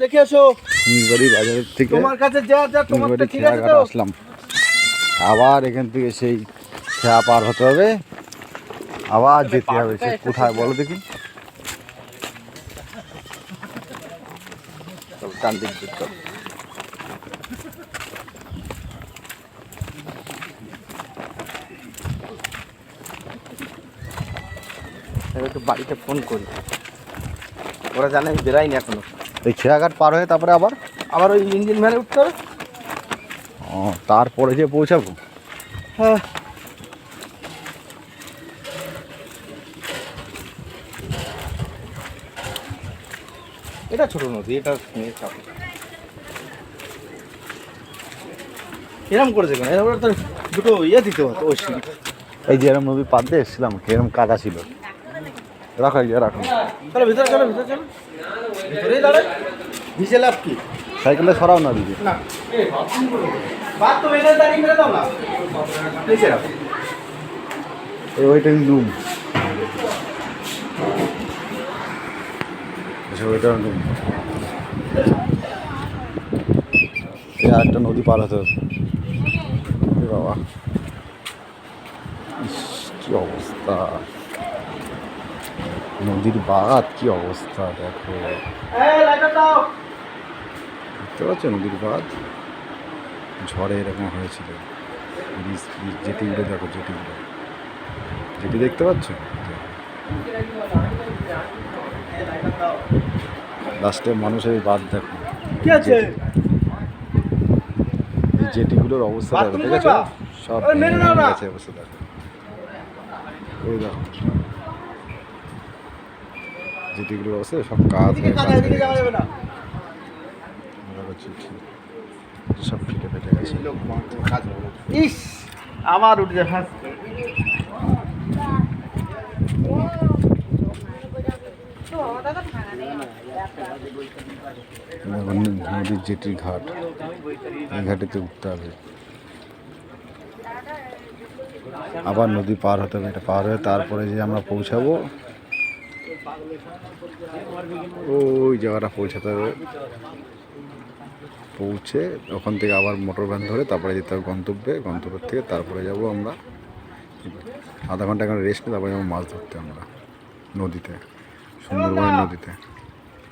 দেখে এসো কুমিরবাড়ি বাজারের থেকে তোমার কাছে যা তোমারটা ঠিক আছে তো? আসলাম, আবার এখান থেকে সেই খেয়া পার হতে হবে, আবার যেতে হবে। সে কোথায় বলো দেখি? একটু বাড়িতে ফোন করি, ওরা জানে আমি বেরাইনি এখনো। এই খেয়াঘাট পার হয়ে তারপরে আবার ওই ইঞ্জিন ভ্যানে উঠতে হবে। তারপরে যে পৌঁছাবো। হ্যাঁ, এটা ছোট নদী, এটা এরম করেছে কেন? এরম তো দুটো ইয়ে দিতে হতো। ওই এই যে এরম নদী পার দিয়ে এসেছিলাম, এরম কাদা ছিল। রাখো রাখো, চলো ভিতরে চলো, ভিতরে চলো, ভিতরেই দাঁড়ায়। ভিজে লাভ কি? সাইকেলটা সরাও না দিদি। না বাদ তো এখানে দাঁড়িয়ে মেরে দাও না, নিচে রাখো। এই ওইটা নুম, ওইটা নুম। এই আরেকটা নদী পার হতে হবে। বাবা কি অবস্থা, নদীর বাঁধ কি অবস্থা দেখো, দেখতে পাচ্ছ নদীর বাঁধ? ঝড়ে এরকম হয়েছিল। জেটিগুলো দেখো, জেটিগুলো, জেটি দেখতে পাচ্ছ? লাস্টে মানুষের বাঁধ দেখো, কি আছে? এই জেটিগুলোর অবস্থা দেখো, দেখেছো? সব ভেঙে গেছে অবস্থা দেখো। ওই দেখো জেটিগুলোর অবস্থা সব কাজ হয়ে সব ফেটে ফেটে গেছে। ইস আবার উঠে যা। নদীর জেটির ঘাট, এই ঘাটেতে উঠতে হবে, আবার নদী পার হতে হবে। এটা পার হয়ে তারপরে যে আমরা পৌঁছাবো ওই জায়গাটা পৌঁছাতে হবে। পৌঁছে ওখান থেকে আবার মোটর ভ্যান ধরে তারপরে যেতে হবে গন্তব্যে। গন্তব্যের থেকে তারপরে যাব আমরা আধা ঘন্টা এখানে রেস্ট নিয়ে, তারপরে যাবো মাছ ধরতে আমরা নদীতে, সুন্দরবনের নদীতে।